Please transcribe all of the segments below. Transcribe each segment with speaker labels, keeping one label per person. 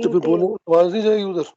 Speaker 1: तो फिर बोलो, आवाज नहीं जाएगी उधर।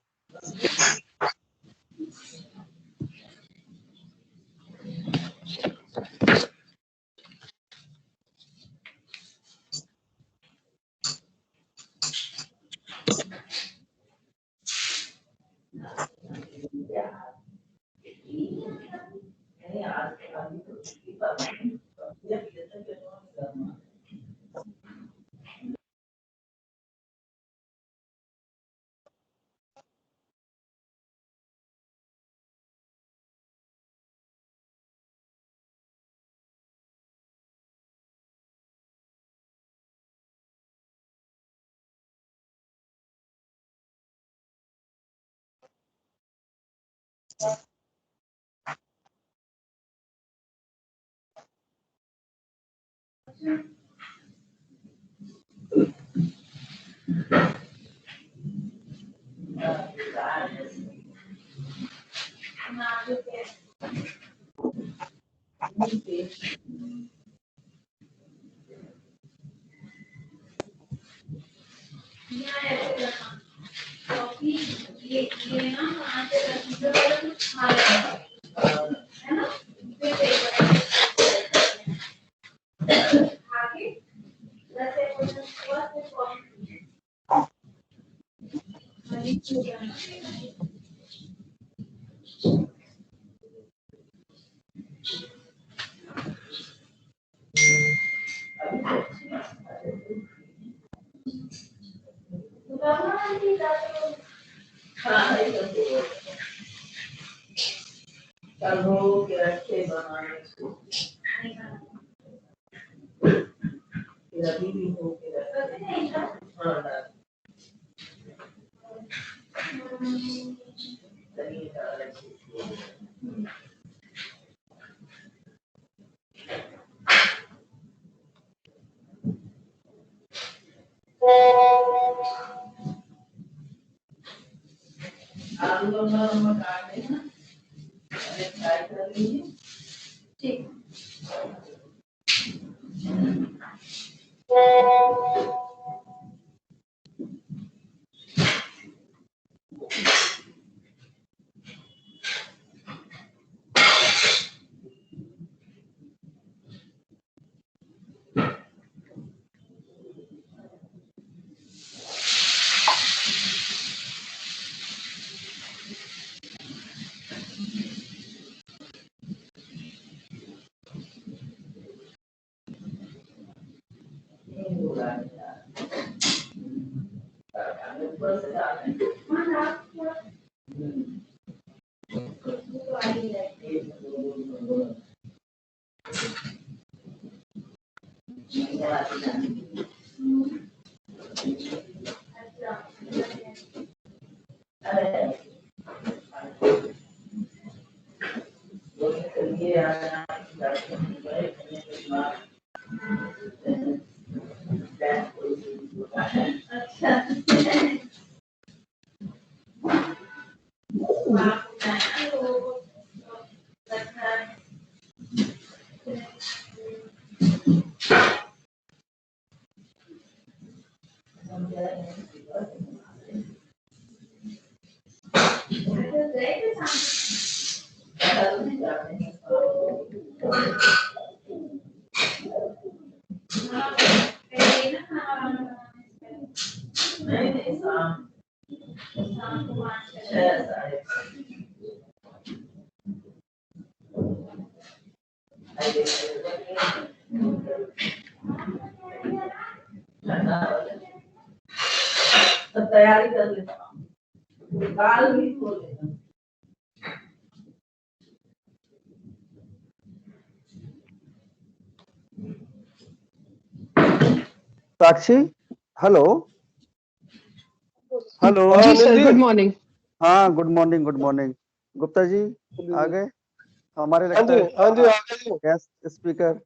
Speaker 2: तैयारी कर लेता हूँ, काल भी खोल लेना।
Speaker 3: Sakshi hello hello.
Speaker 1: हाँ,
Speaker 4: जी
Speaker 1: अनिल
Speaker 4: सर,
Speaker 1: जी।
Speaker 4: Good morning.
Speaker 3: हाँ, good morning, good morning. Gupta ji आ गए हमारे,
Speaker 1: हाँ
Speaker 3: लगता
Speaker 1: जी,
Speaker 3: है
Speaker 1: हाँ जी, आ गए जी।
Speaker 3: Guest speaker.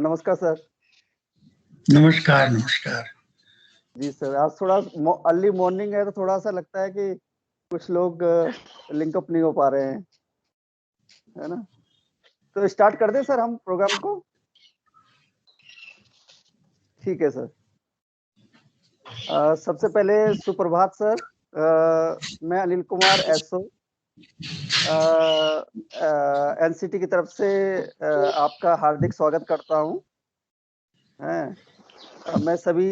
Speaker 3: नमस्कार सर।
Speaker 5: नमस्कार नमस्कार।
Speaker 3: जी सर, आज थोड़ा अर्ली मॉर्निंग है तो थोड़ा सा लगता है कि कुछ लोग लिंकअप नहीं हो पा रहे हैं, है ना। तो स्टार्ट कर दें सर हम प्रोग्राम को। ठीक है सर। सबसे पहले सुप्रभात सर। मैं अनिल कुमार एसओ एनसीटी की तरफ से आपका हार्दिक स्वागत करता हूं। मैं सभी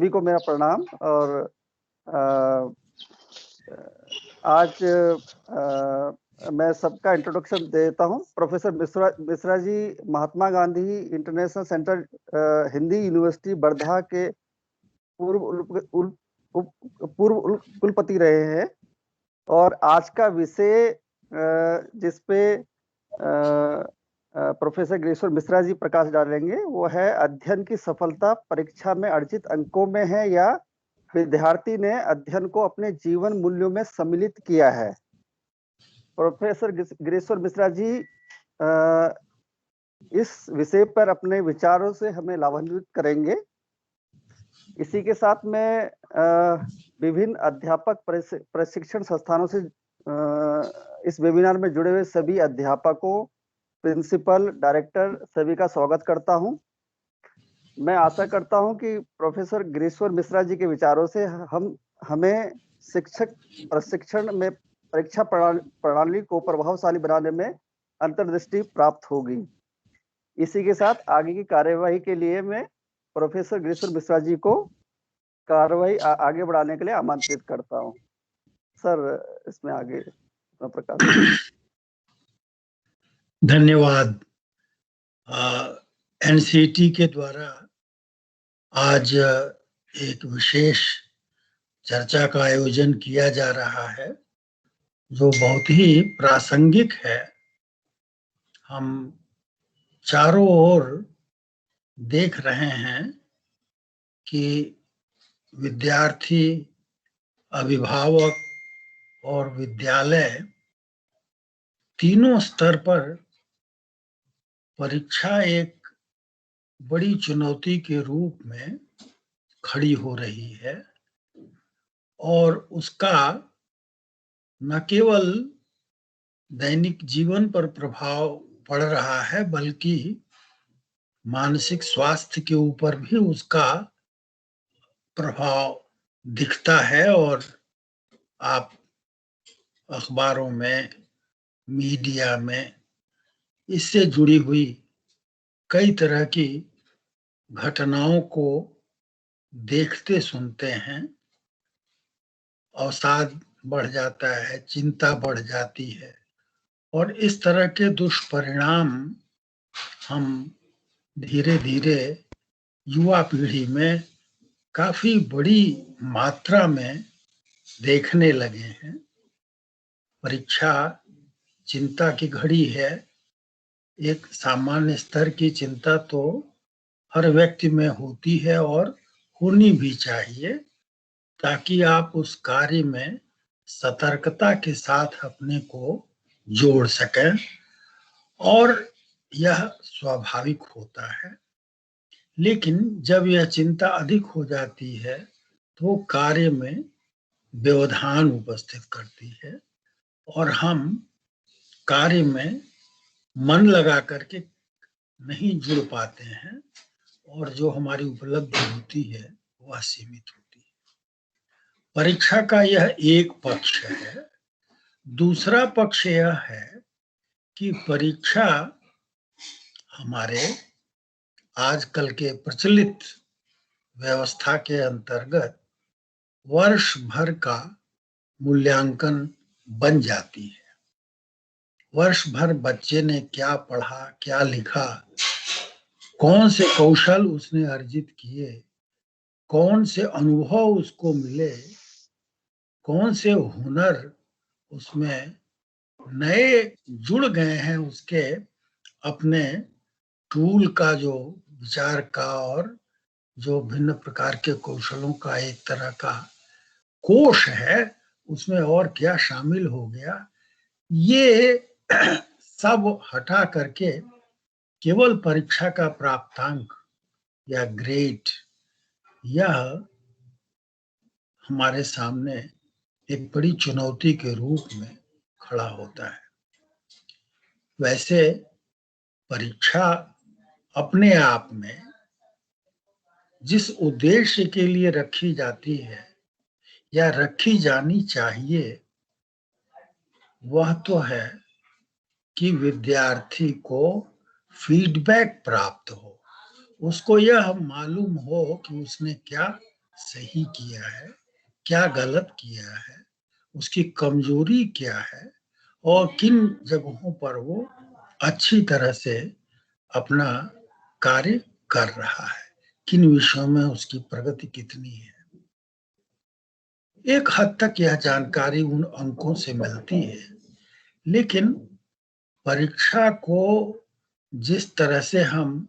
Speaker 3: को मेरा प्रणाम। और आज मैं सबका इंट्रोडक्शन देता हूं। Professor Mishra ji Mahatma Gandhi international centre Hindi university Wardha के पूर्व कुलपति रहे हैं। और आज का विषय जिसपे प्रोफेसर ग्रेश्वर मिश्रा जी प्रकाश डालेंगे वो है अध्ययन की सफलता परीक्षा में अर्जित अंकों में है या विद्यार्थी ने अध्ययन को अपने जीवन मूल्यों में सम्मिलित किया है। प्रोफेसर ग्रेश्वर मिश्रा जी इस विषय पर अपने विचारों से हमें लाभान्वित करेंगे। इसी के साथ में विभिन्न अध्यापक प्रशिक्षण संस्थानों से इस वेबिनार में जुड़े हुए सभी अध्यापकों, प्रिंसिपल, डायरेक्टर सभी का स्वागत करता हूं। मैं आशा करता हूं कि प्रोफेसर ग्रेश्वर मिश्रा जी के विचारों से हमें शिक्षक प्रशिक्षण में परीक्षा प्रणाली को प्रभावशाली बनाने में अंतर्दृष्टि प्राप्त होगी। इसी के साथ आगे की कार्यवाही के लिए मैं प्रोफेसर ग्रेश्वर मिश्रा जी को कार्यवाही आगे बढ़ाने के लिए आमंत्रित करता हूं। सर, इसमें आगे प्रकाश।
Speaker 5: धन्यवाद। एनसीटी के द्वारा आज एक विशेष चर्चा का आयोजन किया जा रहा है जो बहुत ही प्रासंगिक है। हम चारों ओर देख रहे हैं कि विद्यार्थी, अभिभावक और विद्यालय तीनों स्तर पर परीक्षा एक बड़ी चुनौती के रूप में खड़ी हो रही है और उसका न केवल दैनिक जीवन पर प्रभाव पड़ रहा है बल्कि मानसिक स्वास्थ्य के ऊपर भी उसका प्रभाव दिखता है। और आप अखबारों में, मीडिया में इससे जुड़ी हुई कई तरह की घटनाओं को देखते सुनते हैं। अवसाद बढ़ जाता है, चिंता बढ़ जाती है और इस तरह के दुष्परिणाम हम धीरे धीरे युवा पीढ़ी में काफी बड़ी मात्रा में देखने लगे हैं। परीक्षा चिंता की घड़ी है। एक सामान्य स्तर की चिंता तो हर व्यक्ति में होती है और होनी भी चाहिए ताकि आप उस कार्य में सतर्कता के साथ अपने को जोड़ सकें। और यह स्वाभाविक होता है। लेकिन जब यह चिंता अधिक हो जाती है तो कार्य में व्यवधान उपस्थित करती है और हम कार्य में मन लगा करके नहीं जुड़ पाते हैं और जो हमारी उपलब्धि होती है वह सीमित होती है। परीक्षा का यह एक पक्ष है। दूसरा पक्ष यह है कि परीक्षा हमारे आजकल के प्रचलित व्यवस्था के अंतर्गत वर्ष भर का मूल्यांकन बन जाती है। वर्ष भर बच्चे ने क्या पढ़ा, क्या लिखा, कौन से कौशल उसने अर्जित किए, कौन से अनुभव उसको मिले, कौन से हुनर उसमें नए जुड़ गए हैं, उसके अपने टूल का जो विचार का और जो भिन्न प्रकार के कौशलों का एक तरह का कोश है, उसमें और क्या शामिल हो गया, ये सब हटा करके केवल परीक्षा का प्राप्तांक या ग्रेड, यह हमारे सामने एक बड़ी चुनौती के रूप में खड़ा होता है। वैसे परीक्षा अपने आप में जिस उद्देश्य के लिए रखी जाती है या रखी जानी चाहिए, वह तो है कि विद्यार्थी को फीडबैक प्राप्त हो, उसको यह मालूम हो कि उसने क्या सही किया है, क्या गलत किया है, उसकी कमजोरी क्या है और किन जगहों पर वो अच्छी तरह से अपना कार्य कर रहा है, किन विषयों में उसकी प्रगति कितनी है। एक हद तक यह जानकारी उन अंकों से मिलती है, लेकिन परीक्षा को जिस तरह से हम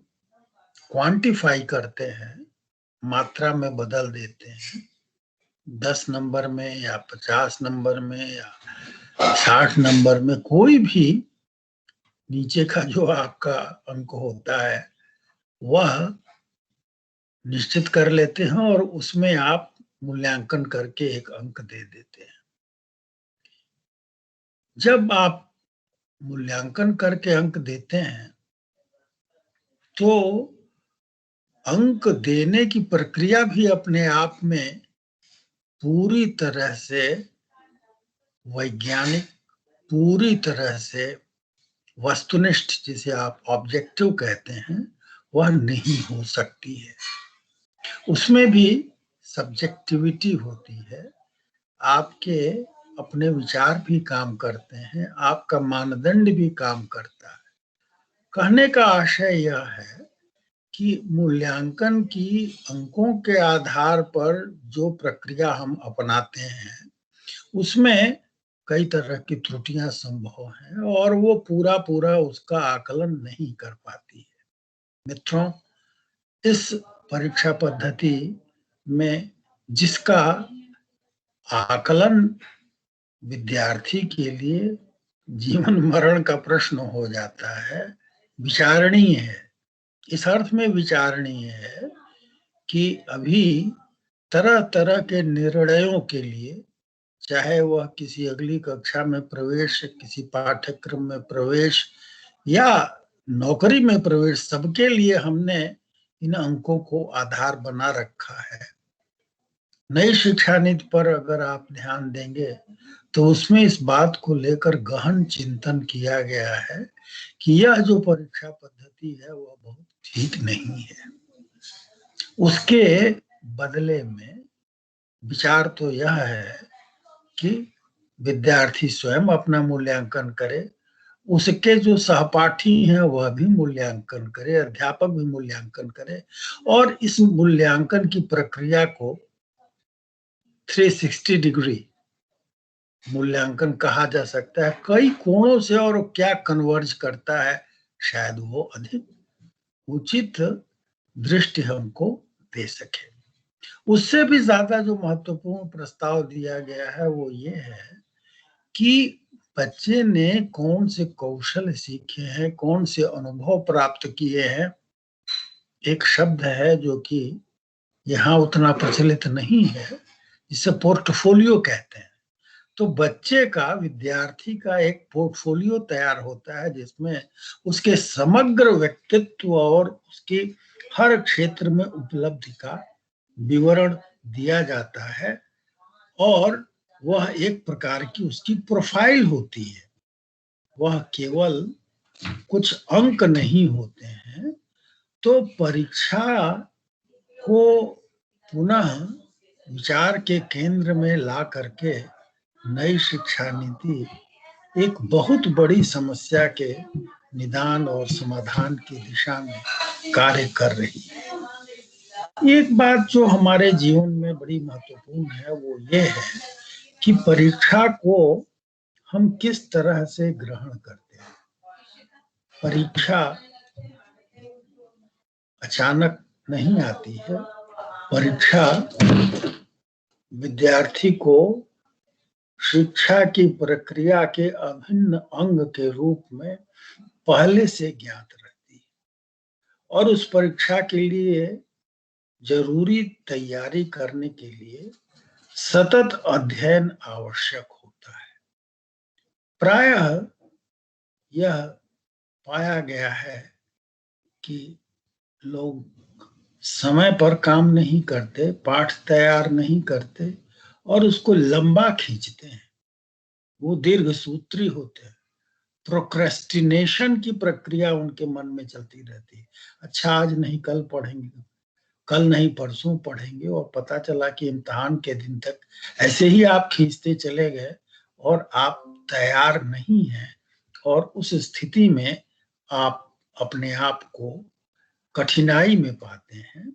Speaker 5: क्वांटिफाई करते हैं, मात्रा में बदल देते हैं, 10 नंबर में या 50 नंबर में या 60 नंबर में, कोई भी नीचे का जो आपका अंक होता है वह निश्चित कर लेते हैं और उसमें आप मूल्यांकन करके एक अंक दे देते हैं। जब आप मूल्यांकन करके अंक देते हैं तो अंक देने की प्रक्रिया भी अपने आप में पूरी तरह से वैज्ञानिक, पूरी तरह से वस्तुनिष्ठ, जिसे आप ऑब्जेक्टिव कहते हैं, वह नहीं हो सकती है। उसमें भी सब्जेक्टिविटी होती है, आपके अपने विचार भी काम करते हैं, आपका मानदंड भी काम करता है। कहने का आशय यह है कि मूल्यांकन की अंकों के आधार पर जो प्रक्रिया हम अपनाते हैं उसमें कई तरह की त्रुटियां संभव हैं और वो पूरा उसका आकलन नहीं कर पाती है। मित्रों, इस परीक्षा पद्धति में जिसका आकलन विद्यार्थी के लिए जीवन मरण का प्रश्न हो जाता है, विचारणीय है। इस अर्थ में विचारणीय है कि अभी तरह तरह के निर्णयों के लिए, चाहे वह किसी अगली कक्षा में प्रवेश, किसी पाठ्यक्रम में प्रवेश या नौकरी में प्रवेश, सबके लिए हमने इन अंकों को आधार बना रखा है। नई शिक्षा नीति पर अगर आप ध्यान देंगे तो उसमें इस बात को लेकर गहन चिंतन किया गया है कि यह जो परीक्षा पद्धति है वह बहुत ठीक नहीं है। उसके बदले में विचार तो यह है कि विद्यार्थी स्वयं अपना मूल्यांकन करे, उसके जो सहपाठी हैं वह भी मूल्यांकन करे, अध्यापक भी मूल्यांकन करे और इस मूल्यांकन की प्रक्रिया को 360 डिग्री मूल्यांकन कहा जा सकता है। कई कोणों से और क्या कन्वर्ज करता है, शायद वो अधिक उचित दृष्टि हमको दे सके। उससे भी ज्यादा जो महत्वपूर्ण प्रस्ताव दिया गया है वो ये है कि बच्चे ने कौन से कौशल सीखे हैं, कौन से अनुभव प्राप्त किए हैं। एक शब्द है जो कि यहाँ उतना प्रचलित नहीं है, जिसे पोर्टफोलियो कहते हैं। तो बच्चे का, विद्यार्थी का एक पोर्टफोलियो तैयार होता है जिसमें उसके समग्र व्यक्तित्व और उसकी हर क्षेत्र में उपलब्धि का विवरण दिया जाता है और वह एक प्रकार की उसकी प्रोफाइल होती है। वह केवल कुछ अंक नहीं होते हैं। तो परीक्षा को पुनः विचार के केंद्र में ला करके नई शिक्षा नीति एक बहुत बड़ी समस्या के निदान और समाधान की दिशा में कार्य कर रही है। एक बात जो हमारे जीवन में बड़ी महत्वपूर्ण है वो ये है कि परीक्षा को हम किस तरह से ग्रहण करते हैं। परीक्षा अचानक नहीं आती है, परीक्षा विद्यार्थी को शिक्षा की प्रक्रिया के अभिन्न अंग के रूप में पहले से ज्ञात रहती है और उस परीक्षा के लिए जरूरी तैयारी करने के लिए सतत अध्ययन आवश्यक होता है। प्रायः यह पाया गया है कि लोग समय पर काम नहीं करते, पाठ तैयार नहीं करते और उसको लंबा खींचते हैं। वो दीर्घसूत्री होते हैं। प्रोक्रेस्टिनेशन की प्रक्रिया उनके मन में चलती रहती है। अच्छा, आज नहीं कल पढ़ेंगे, कल नहीं परसों पढ़ेंगे, और पता चला कि इम्तिहान के दिन तक ऐसे ही आप खींचते चले गए और आप तैयार नहीं हैं, और उस स्थिति में आप अपने आप को कठिनाई में पाते हैं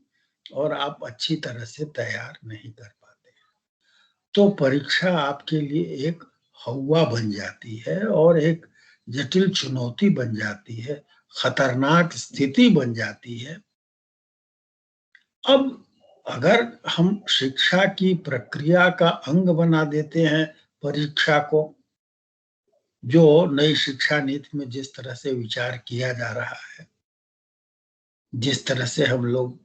Speaker 5: और आप अच्छी तरह से तैयार नहीं कर पाते हैं। तो परीक्षा आपके लिए एक हवा बन जाती है और एक जटिल चुनौती बन जाती है, खतरनाक स्थिति बन जाती है। अब अगर हम शिक्षा की प्रक्रिया का अंग बना देते हैं परीक्षा को, जो नई शिक्षा नीति में जिस तरह से विचार किया जा रहा है, जिस तरह से हम लोग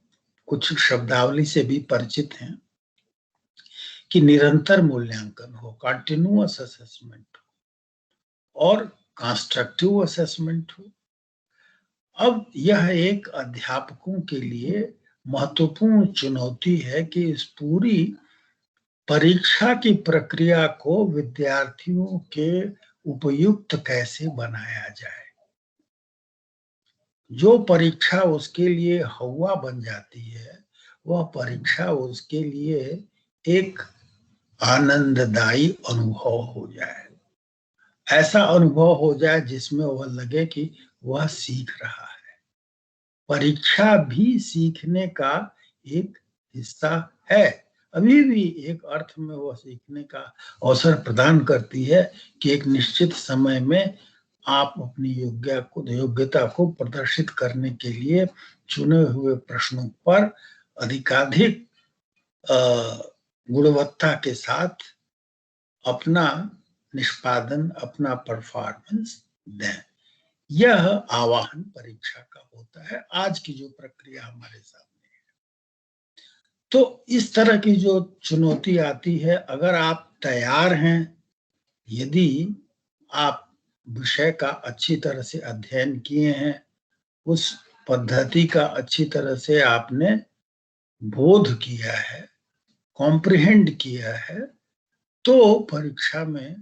Speaker 5: कुछ शब्दावली से भी परिचित हैं कि निरंतर मूल्यांकन हो, कंटिन्यूअस असेसमेंट हो और कंस्ट्रक्टिव असेसमेंट हो। अब यह एक अध्यापकों के लिए महत्वपूर्ण चुनौती है कि इस पूरी परीक्षा की प्रक्रिया को विद्यार्थियों के उपयुक्त कैसे बनाया जाए। जो परीक्षा उसके लिए हवा बन जाती है, वह परीक्षा उसके लिए एक आनंददायी अनुभव हो जाए, ऐसा अनुभव हो जाए जिसमें वह लगे कि वह सीख रहा है। परीक्षा भी सीखने का एक हिस्सा है। अभी भी एक अर्थ में वह सीखने का अवसर प्रदान करती है कि एक निश्चित समय में आप अपनी योग्यता को प्रदर्शित करने के लिए चुने हुए प्रश्नों पर अधिकाधिक गुणवत्ता के साथ अपना निष्पादन, अपना परफॉर्मेंस दें। यह आवाहन परीक्षा का होता है, आज की जो प्रक्रिया हमारे सामने है। तो इस तरह की जो चुनौती आती है, अगर आप तैयार हैं, यदि आप विषय का अच्छी तरह से अध्ययन किए हैं, उस पद्धति का अच्छी तरह से आपने बोध किया है, कॉम्प्रिहेंड किया है, तो परीक्षा में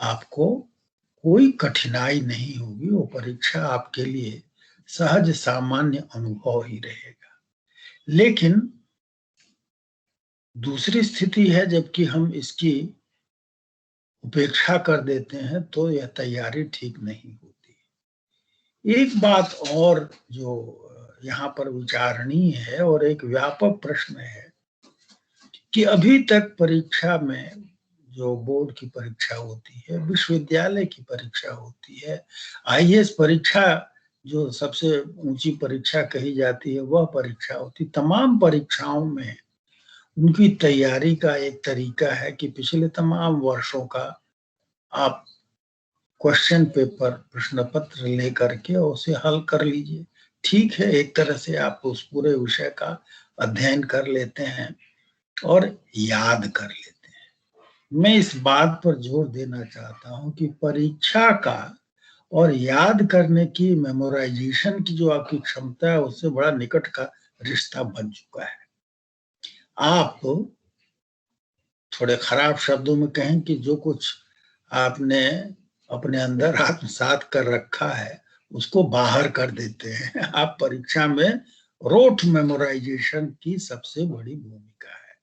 Speaker 5: आपको कोई कठिनाई नहीं होगी। वो परीक्षा आपके लिए सहज सामान्य अनुभव ही रहेगा। लेकिन दूसरी स्थिति है, जबकि हम इसकी उपेक्षा कर देते हैं तो यह तैयारी ठीक नहीं होती। एक बात और जो यहाँ पर विचारणीय है और एक व्यापक प्रश्न है कि अभी तक परीक्षा में जो बोर्ड की परीक्षा होती है, विश्वविद्यालय की परीक्षा होती है, आईएएस परीक्षा जो सबसे ऊंची परीक्षा कही जाती है, वह परीक्षा होती, तमाम परीक्षाओं में उनकी तैयारी का एक तरीका है कि पिछले तमाम वर्षों का आप क्वेश्चन पेपर, प्रश्न पत्र लेकर के उसे हल कर लीजिए। ठीक है, एक तरह से आप उस पूरे विषय का अध्ययन कर लेते हैं और याद कर लेते हैं। मैं इस बात पर जोर देना चाहता हूं कि परीक्षा का और याद करने की, मेमोराइजेशन की जो आपकी क्षमता है, उससे बड़ा निकट का रिश्ता बन चुका है। आप थोड़े खराब शब्दों में कहें कि जो कुछ आपने अपने अंदर आत्मसात कर रखा है, उसको बाहर कर देते हैं। आप परीक्षा में रोट मेमोराइजेशन की सबसे बड़ी भूमिका है।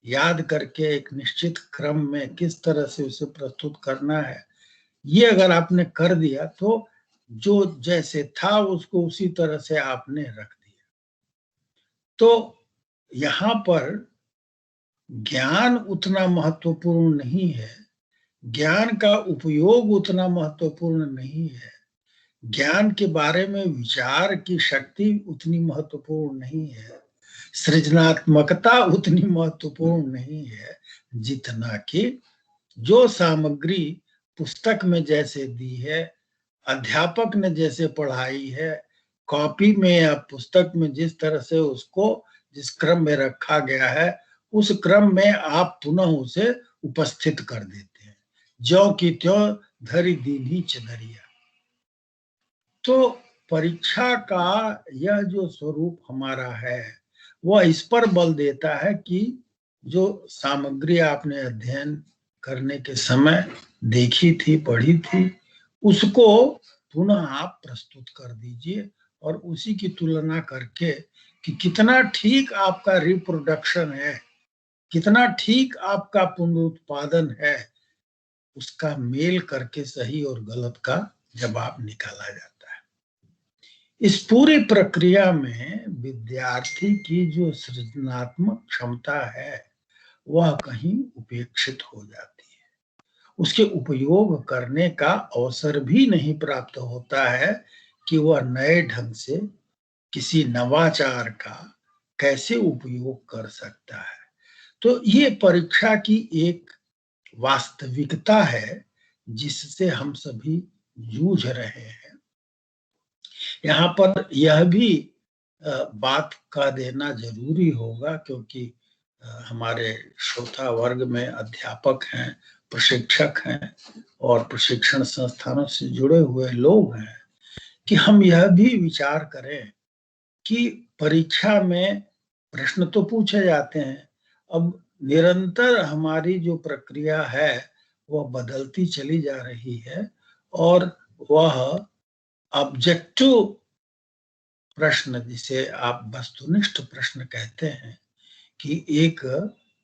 Speaker 5: याद करके एक निश्चित क्रम में किस तरह से उसे प्रस्तुत करना है, ये अगर आपने कर दिया तो जो जैसे था उसको उसी तरह से आपने रख दिया। तो यहाँ पर ज्ञान उतना महत्वपूर्ण नहीं है, ज्ञान का उपयोग उतना महत्वपूर्ण नहीं है, ज्ञान के बारे में विचार की शक्ति उतनी महत्वपूर्ण नहीं है। सृजनात्मकता उतनी महत्वपूर्ण नहीं है जितना कि जो सामग्री पुस्तक में जैसे दी है, अध्यापक ने जैसे पढ़ाई है, कॉपी में या पुस्तक में जिस तरह से उसको जिस क्रम में रखा गया है, उस क्रम में आप पुनः उसे उपस्थित कर देते हैं, ज्यों की त्यों धरी दीन्ही चदरिया। तो परीक्षा का यह जो स्वरूप हमारा है वह इस पर बल देता है कि जो सामग्री आपने अध्ययन करने के समय देखी थी, पढ़ी थी, उसको पुनः आप प्रस्तुत कर दीजिए और उसी की तुलना करके कि कितना ठीक आपका रिप्रोडक्शन है, कितना ठीक आपका पुनरुत्पादन है, उसका मेल करके सही और गलत का जवाब निकाला जाता है। इस पूरी प्रक्रिया में विद्यार्थी की जो सृजनात्मक क्षमता है वह कहीं उपेक्षित हो जाती है, उसके उपयोग करने का अवसर भी नहीं प्राप्त होता है कि वह नए ढंग से किसी नवाचार का कैसे उपयोग कर सकता है। तो ये परीक्षा की एक वास्तविकता है जिससे हम सभी जूझ रहे हैं। यहाँ पर यह भी बात का देना जरूरी होगा क्योंकि हमारे श्रोता वर्ग में अध्यापक हैं, प्रशिक्षक हैं और प्रशिक्षण संस्थानों से जुड़े हुए लोग हैं कि हम यह भी विचार करें कि परीक्षा में प्रश्न तो पूछे जाते हैं, अब निरंतर हमारी जो प्रक्रिया है वह बदलती चली जा रही है और वह ऑब्जेक्टिव प्रश्न जिसे आप वस्तुनिष्ठ प्रश्न कहते हैं कि एक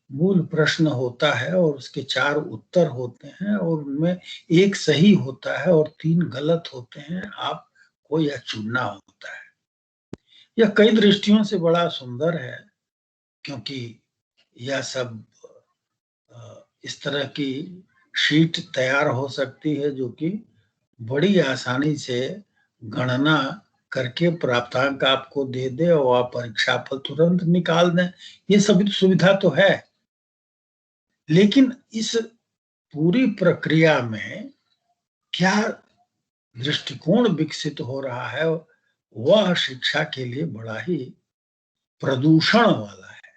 Speaker 5: मूल प्रश्न होता है और उसके 4 उत्तर होते हैं और उनमें एक सही होता है और 3 गलत होते हैं, आपको यह चुनना होता है। यह कई दृष्टियों से बड़ा सुंदर है क्योंकि यह सब इस तरह की शीट तैयार हो सकती है जो कि बड़ी आसानी से गणना करके प्राप्तांक आपको दे दे और आप परीक्षा फल तुरंत निकाल दें। ये सभी सुविधा तो है, लेकिन इस पूरी प्रक्रिया में क्या दृष्टिकोण विकसित हो रहा है वह शिक्षा के लिए बड़ा ही प्रदूषण वाला है,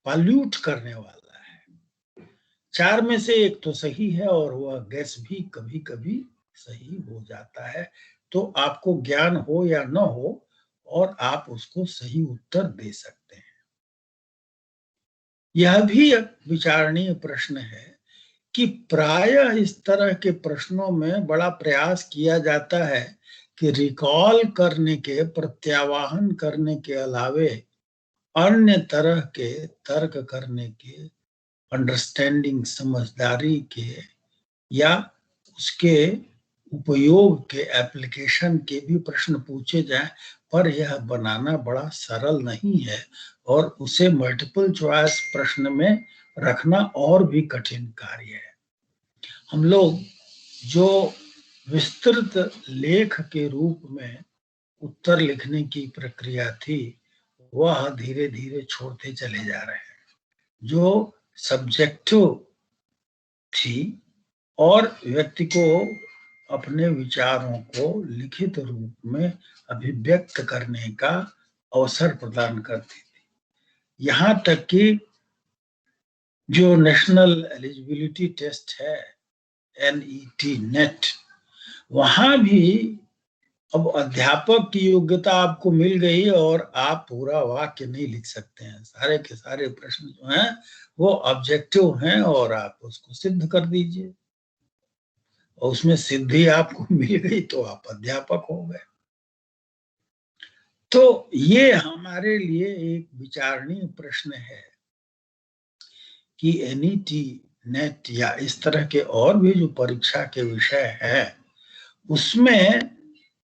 Speaker 5: पॉल्यूट करने वाला है। 4 में से एक तो सही है और वह गैस भी कभी कभी सही हो जाता है, तो आपको ज्ञान हो या न हो और आप उसको सही उत्तर दे सकते हैं। यह भी एक विचारणीय प्रश्न है कि प्रायः इस तरह के प्रश्नों में बड़ा प्रयास किया जाता है कि रिकॉल करने के, प्रत्यावाहन करने के अलावे अन्य तरह के तर्क करने के, अंडरस्टैंडिंग, समझदारी के या उसके उपयोग के, एप्लीकेशन के भी प्रश्न पूछे जाएं, पर यह बनाना बड़ा सरल नहीं है और उसे मल्टीपल चॉइस प्रश्न में रखना और भी कठिन कार्य है। हम लोग जो विस्तृत लेख के रूप में उत्तर लिखने की प्रक्रिया थी वह धीरे धीरे छोड़ते चले जा रहे हैं। जो सब्जेक्टिव थी और व्यक्ति को अपने विचारों को लिखित रूप में अभिव्यक्त करने का अवसर प्रदान करती थी। यहाँ तक कि जो नेशनल एलिजिबिलिटी टेस्ट है, NET, नेट, वहां भी अब अध्यापक की योग्यता आपको मिल गई और आप पूरा वाक्य नहीं लिख सकते हैं। सारे के सारे प्रश्न जो हैं वो ऑब्जेक्टिव हैं और आप उसको सिद्ध कर दीजिए और उसमें सिद्धि आपको मिल गई तो आप अध्यापक हो गए। तो ये हमारे लिए एक विचारणीय प्रश्न है कि NET, नेट या इस तरह के और भी जो परीक्षा के विषय हैं उसमें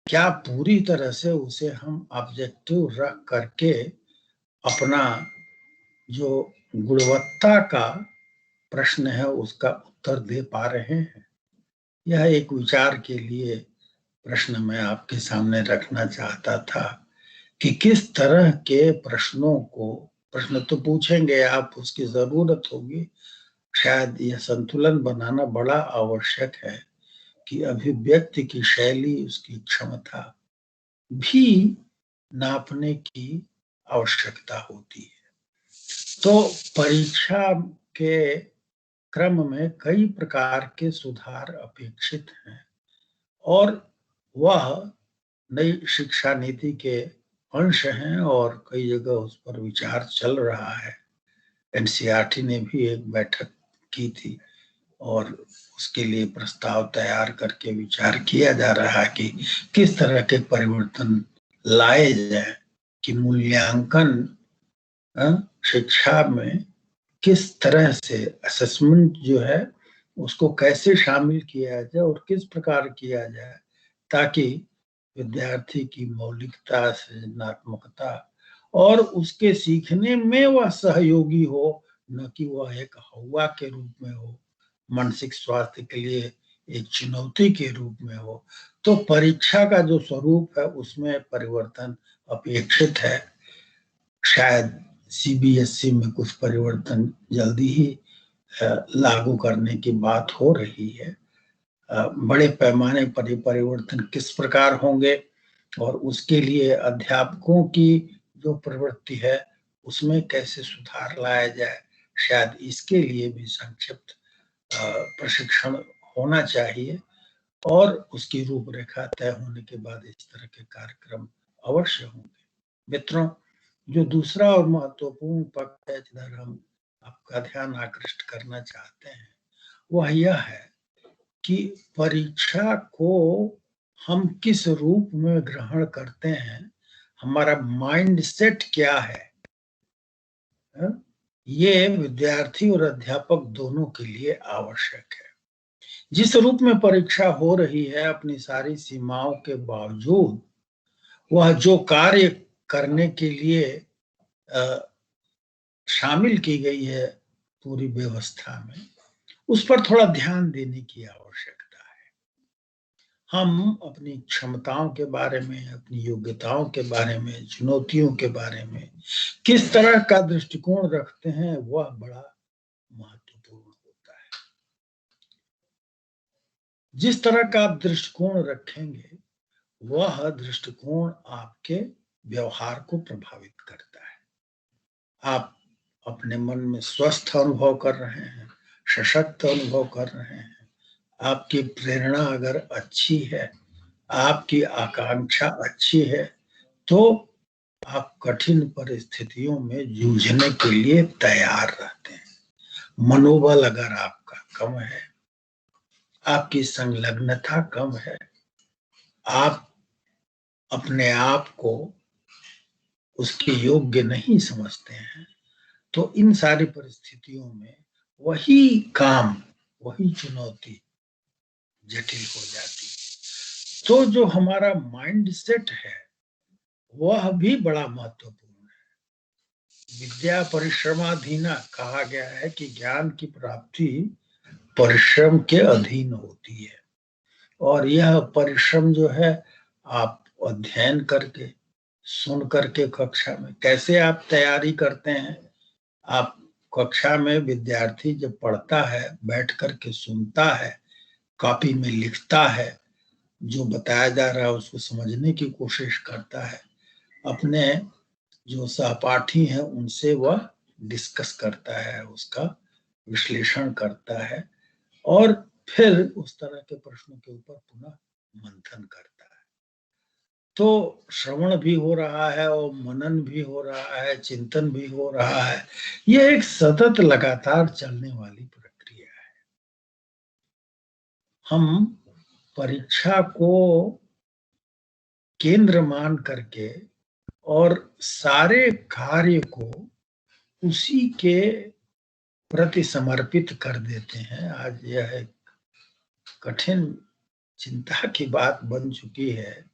Speaker 5: क्या पूरी तरह से उसे हम ऑब्जेक्टिव रख करके अपना जो गुणवत्ता का प्रश्न है उसका उत्तर दे पा रहे हैं। यह एक विचार के लिए प्रश्न मैं आपके सामने रखना चाहता था कि किस तरह के प्रश्न तो पूछेंगे आप, उसकी जरूरत होगी। शायद यह संतुलन बनाना बड़ा आवश्यक है कि अभिव्यक्ति की शैली, उसकी क्षमता भी नापने की आवश्यकता होती है। तो परीक्षा के क्रम में कई प्रकार के सुधार अपेक्षित हैं और वह नई शिक्षा नीति के अंश हैं और कई जगह उस पर विचार चल रहा है। एनसीईआरटी ने भी एक बैठक की थी और उसके लिए प्रस्ताव तैयार करके विचार किया जा रहा है कि किस तरह के परिवर्तन लाए जाए कि मूल्यांकन शिक्षा में किस तरह से असेसमेंट जो है उसको कैसे शामिल किया जाए और किस प्रकार किया जाए ताकि विद्यार्थी की मौलिकता, सृजनात्मकता और उसके सीखने में वह सहयोगी हो, न कि वह एक हवा के रूप में हो, मानसिक स्वास्थ्य के लिए एक चुनौती के रूप में हो। तो परीक्षा का जो स्वरूप है उसमें परिवर्तन अपेक्षित है। शायद सीबीएसई में कुछ परिवर्तन जल्दी ही लागू करने की बात हो रही है। बड़े पैमाने पर परिवर्तन किस प्रकार होंगे और उसके लिए अध्यापकों की जो प्रवृत्ति है उसमें कैसे सुधार लाया जाए, शायद इसके लिए भी संक्षिप्त प्रशिक्षण होना चाहिए और उसकी रूपरेखा तय होने के बाद इस तरह के कार्यक्रम अवश्य होंगे। मित्रों, जो दूसरा और महत्वपूर्ण पक्ष है जिधर हम आपका ध्यान आकृष्ट करना चाहते हैं वह यह है कि परीक्षा को हम किस रूप में ग्रहण करते हैं, हमारा माइंड सेट क्या है। ये विद्यार्थी और अध्यापक दोनों के लिए आवश्यक है। जिस रूप में परीक्षा हो रही है, अपनी सारी सीमाओं के बावजूद वह जो कार्य करने के लिए शामिल की गई है पूरी व्यवस्था में, उस पर थोड़ा ध्यान देने की आवश्यकता है। हम अपनी क्षमताओं के बारे में, अपनी योग्यताओं के बारे में, चुनौतियों के बारे में किस तरह का दृष्टिकोण रखते हैं वह बड़ा महत्वपूर्ण होता है। जिस तरह का आप दृष्टिकोण रखेंगे वह दृष्टिकोण आपके व्यवहार को प्रभावित करता है। आप अपने मन में स्वस्थ अनुभव कर रहे हैं, सशक्त अनुभव कर रहे हैं, आपकी प्रेरणा अगर अच्छी है, आपकी आकांक्षा अच्छी है, तो आप कठिन परिस्थितियों में जूझने के लिए तैयार रहते हैं। मनोबल अगर आपका कम है, आपकी संलग्नता कम है, आप अपने आप को उसके योग्य नहीं समझते हैं, तो इन सारी परिस्थितियों में वही काम, वही चुनौती जटिल हो जाती है। तो जो हमारा माइंड सेट है वह भी बड़ा महत्वपूर्ण है। विद्या परिश्रमाधीना कहा गया है कि ज्ञान की प्राप्ति परिश्रम के अधीन होती है और यह परिश्रम जो है आप अध्ययन करके, सुन करके कक्षा में कैसे आप तैयारी करते हैं। आप कक्षा में विद्यार्थी जब पढ़ता है, बैठ करके सुनता है, कॉपी में लिखता है, जो बताया जा रहा है उसको समझने की कोशिश करता है, अपने जो सहपाठी हैं उनसे वह डिस्कस करता है, उसका विश्लेषण करता है और फिर उस तरह के प्रश्नों के ऊपर पुनः मंथन करता है। तो श्रवण भी हो रहा है और मनन भी हो रहा है, चिंतन भी हो रहा है। यह एक सतत लगातार चलने वाली प्रक्रिया है। हम परीक्षा को केंद्र मान करके और सारे कार्य को उसी के प्रति समर्पित कर देते हैं। आज यह एक कठिन चिंता की बात बन चुकी है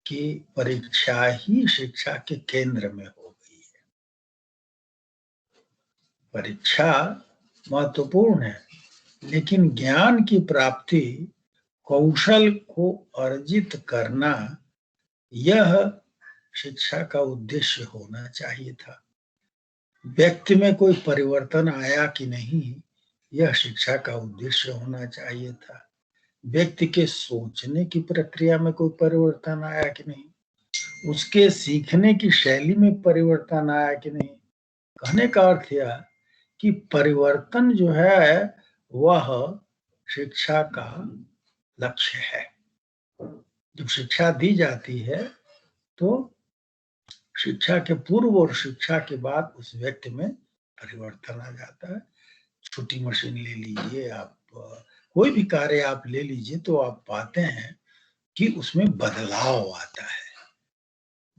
Speaker 5: कि परीक्षा ही शिक्षा के केंद्र में हो गई है। परीक्षा महत्वपूर्ण है, लेकिन ज्ञान की प्राप्ति, कौशल को अर्जित करना, यह शिक्षा का उद्देश्य होना चाहिए था। व्यक्ति में कोई परिवर्तन आया कि नहीं, यह शिक्षा का उद्देश्य होना चाहिए था। व्यक्ति के सोचने की प्रक्रिया में कोई परिवर्तन आया कि नहीं, उसके सीखने की शैली में परिवर्तन आया कि नहीं। कहने का अर्थ यह कि परिवर्तन जो है वह शिक्षा का लक्ष्य है। जब शिक्षा दी जाती है तो शिक्षा के पूर्व और शिक्षा के बाद उस व्यक्ति में परिवर्तन आ जाता है। छोटी मशीन ले लीजिए आप, कोई भी कार्य आप ले लीजिए तो आप पाते हैं कि उसमें बदलाव आता है।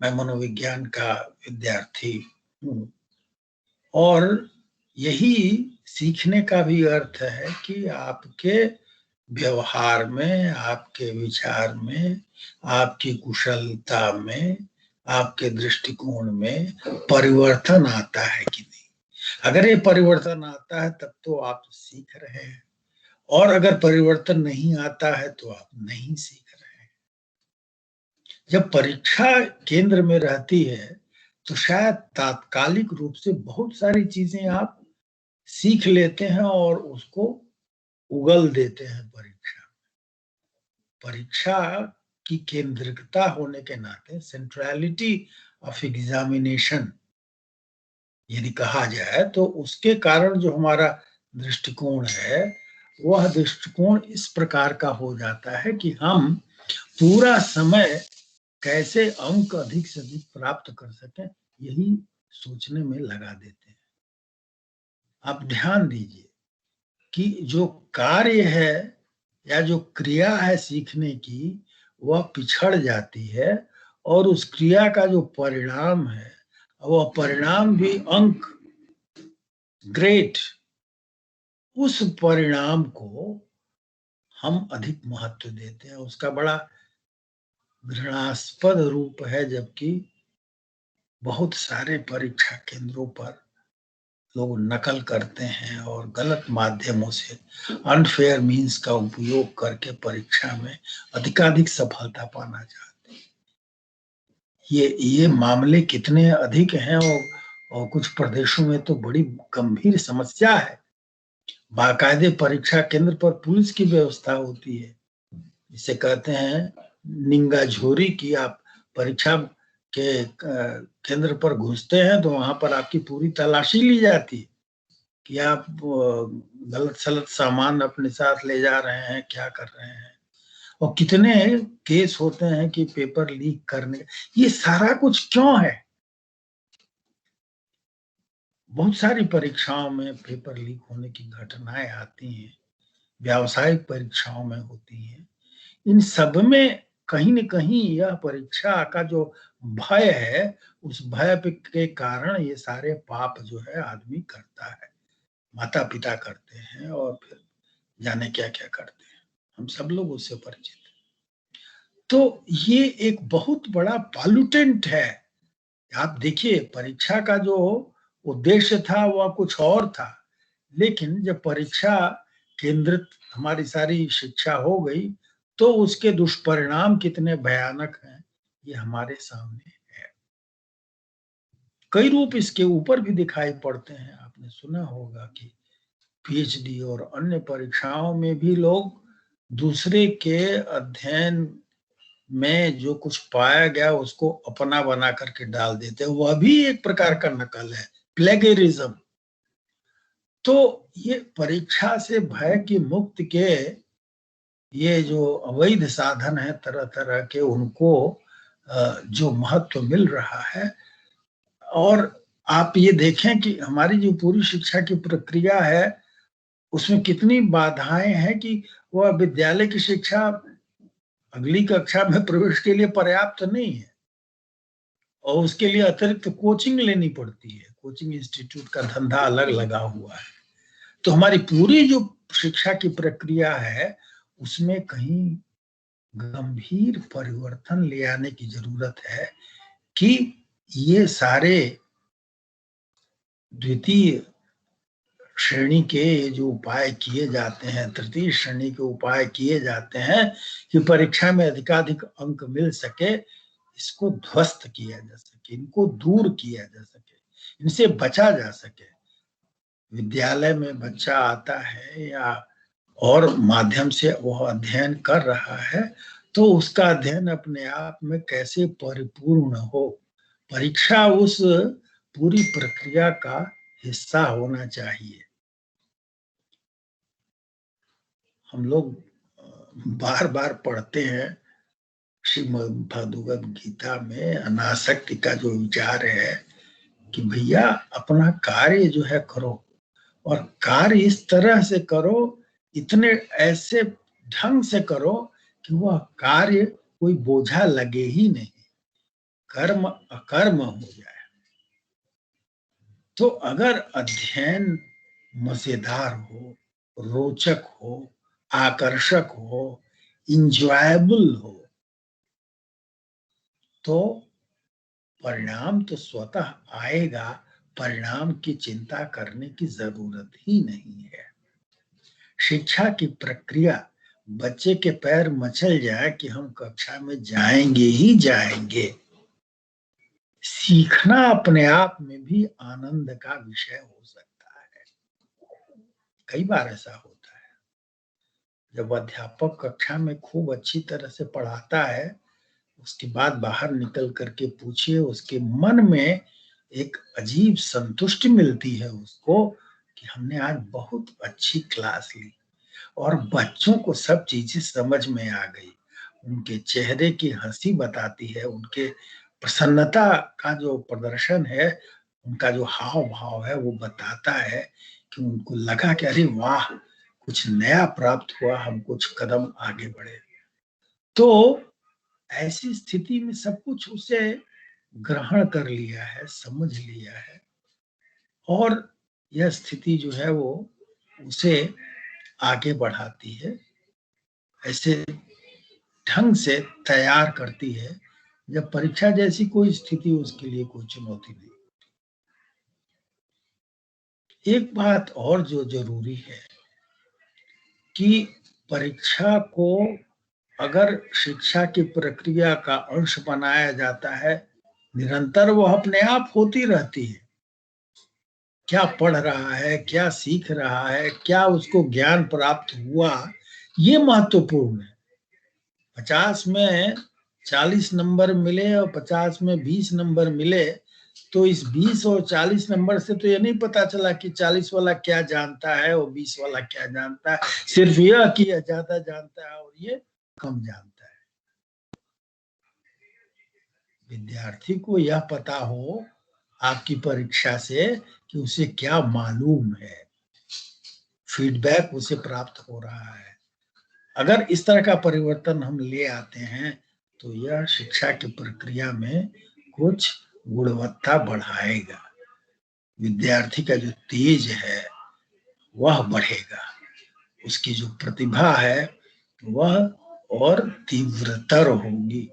Speaker 5: मैं मनोविज्ञान का विद्यार्थी हूँ और यही सीखने का भी अर्थ है कि आपके व्यवहार में, आपके विचार में, आपकी कुशलता में, आपके दृष्टिकोण में परिवर्तन आता है कि नहीं। अगर ये परिवर्तन आता है तब तो आप सीख रहे हैं, और अगर परिवर्तन नहीं आता है तो आप नहीं सीख रहे हैं। जब परीक्षा केंद्र में रहती है तो शायद तात्कालिक रूप से बहुत सारी चीजें आप सीख लेते हैं और उसको उगल देते हैं परीक्षा। परीक्षा की केंद्रिकता होने के नाते, सेंट्रलिटी ऑफ एग्जामिनेशन यदि कहा जाए, तो उसके कारण जो हमारा दृष्टिकोण है वह दृष्टिकोण इस प्रकार का हो जाता है कि हम पूरा समय कैसे अंक अधिक से अधिक प्राप्त कर सकें यही सोचने में लगा देते हैं। आप ध्यान दीजिए कि जो कार्य है या जो क्रिया है सीखने की वह पिछड़ जाती है, और उस क्रिया का जो परिणाम है वह परिणाम भी अंक, ग्रेड, उस परिणाम को हम अधिक महत्व देते हैं। उसका बड़ा घृणास्पद रूप है, जबकि बहुत सारे परीक्षा केंद्रों पर लोग नकल करते हैं और गलत माध्यमों से, अनफेयर मीन्स का उपयोग करके परीक्षा में अधिकाधिक सफलता पाना चाहते हैं। ये मामले कितने अधिक हैं, और कुछ प्रदेशों में तो बड़ी गंभीर समस्या है। बाकायदे परीक्षा केंद्र पर पुलिस की व्यवस्था होती है, जिसे कहते हैं निंगा झोरी की। आप परीक्षा के केंद्र पर घुसते हैं तो वहां पर आपकी पूरी तलाशी ली जाती है कि आप गलत सलत सामान अपने साथ ले जा रहे हैं, क्या कर रहे हैं, और कितने केस होते हैं कि पेपर लीक करने। ये सारा कुछ क्यों है? बहुत सारी परीक्षाओं में पेपर लीक होने की घटनाएं आती हैं, व्यावसायिक परीक्षाओं में होती हैं। इन सब में कहीं न कहीं यह परीक्षा का जो भय है, उस भय के कारण ये सारे पाप जो है आदमी करता है। माता पिता करते हैं और फिर जाने क्या क्या करते हैं, हम सब लोग उससे परिचित हैं। तो ये एक बहुत बड़ा पॉल्यूटेंट है। आप देखिए, परीक्षा का जो उद्देश्य था वह कुछ और था, लेकिन जब परीक्षा केंद्रित हमारी सारी शिक्षा हो गई तो उसके दुष्परिणाम कितने भयानक हैं ये हमारे सामने है। कई रूप इसके ऊपर भी दिखाई पड़ते हैं। आपने सुना होगा कि पीएचडी और अन्य परीक्षाओं में भी लोग दूसरे के अध्ययन में जो कुछ पाया गया उसको अपना बना करके डाल देते हैं। वह भी एक प्रकार का नकल है, प्लेगरिज्म। तो ये परीक्षा से भय की मुक्ति के ये जो अवैध साधन है तरह तरह के, उनको जो महत्व मिल रहा है, और आप ये देखें कि हमारी जो पूरी शिक्षा की प्रक्रिया है उसमें कितनी बाधाएं हैं कि वह विद्यालय की शिक्षा अगली कक्षा में प्रवेश के लिए पर्याप्त नहीं है, और उसके लिए अतिरिक्त कोचिंग लेनी पड़ती है। कोचिंग इंस्टीट्यूट का धंधा अलग लगा हुआ है। तो हमारी पूरी जो शिक्षा की प्रक्रिया है उसमें कहीं गंभीर परिवर्तन ले आने की जरूरत है कि ये सारे द्वितीय श्रेणी के जो उपाय किए जाते हैं, तृतीय श्रेणी के उपाय किए जाते हैं कि परीक्षा में अधिकाधिक अंक मिल सके, इसको ध्वस्त किया जा सके, इनको दूर किया जा सके, इनसे बचा जा सके। विद्यालय में बच्चा आता है या और माध्यम से वह अध्ययन कर रहा है, तो उसका अध्ययन अपने आप में कैसे परिपूर्ण हो, परीक्षा उस पूरी प्रक्रिया का हिस्सा होना चाहिए। हम लोग बार बार पढ़ते हैं श्रीमद् भगवद गीता में अनासक्ति का जो विचार है कि भैया अपना कार्य जो है करो, और कार्य इस तरह से करो, इतने ऐसे ढंग से करो कि वह कार्य कोई बोझा लगे ही नहीं, कर्म अकर्म हो जाए। तो अगर अध्ययन मजेदार हो, रोचक हो, आकर्षक हो, इंजॉयबल हो, तो परिणाम तो स्वतः आएगा, परिणाम की चिंता करने की जरूरत ही नहीं है। शिक्षा की प्रक्रिया बच्चे के पैर मचल जाए कि हम कक्षा में जाएंगे ही जाएंगे, सीखना अपने आप में भी आनंद का विषय हो सकता है। कई बार ऐसा होता है, जब अध्यापक कक्षा में खूब अच्छी तरह से पढ़ाता है, उसके बाद बाहर निकल करके पूछिए, उसके मन में एक अजीब संतुष्टि मिलती है उसको कि हमने आज बहुत अच्छी क्लास ली और बच्चों को सब चीजें समझ में आ गई। उनके चेहरे की हंसी बताती है, उनके प्रसन्नता का जो प्रदर्शन है, उनका जो हाव भाव है वो बताता है कि उनको लगा कि अरे वाह, कुछ नया प्राप्त हुआ, हम कुछ कदम आगे बढ़े। तो ऐसी स्थिति में सब कुछ उसे ग्रहण कर लिया है, समझ लिया है, और यह स्थिति जो है वो उसे आगे बढ़ाती है, ऐसे ढंग से तैयार करती है जब परीक्षा जैसी कोई स्थिति उसके लिए कोई चुनौती नहीं। एक बात और जो जरूरी है कि परीक्षा को अगर शिक्षा की प्रक्रिया का अंश बनाया जाता है, निरंतर वह अपने आप होती रहती है। क्या पढ़ रहा है, क्या सीख रहा है, क्या उसको ज्ञान प्राप्त हुआ, ये महत्वपूर्ण है। 50 में 40 नंबर मिले और 50 में 20 नंबर मिले, तो इस 20 और 40 नंबर से तो ये नहीं पता चला कि 40 वाला क्या जानता है और 20 वाला क्या जानता है, सिर्फ यह कि यह ज्यादा जानता है और ये कम जानता है। विद्यार्थी को यह पता हो आपकी परीक्षा से कि उसे क्या मालूम है, फीडबैक उसे प्राप्त हो रहा है। अगर इस तरह का परिवर्तन हम ले आते हैं तो यह शिक्षा की प्रक्रिया में कुछ गुणवत्ता बढ़ाएगा। विद्यार्थी का जो तेज है वह बढ़ेगा, उसकी जो प्रतिभा है वह और तीव्रतर होगी,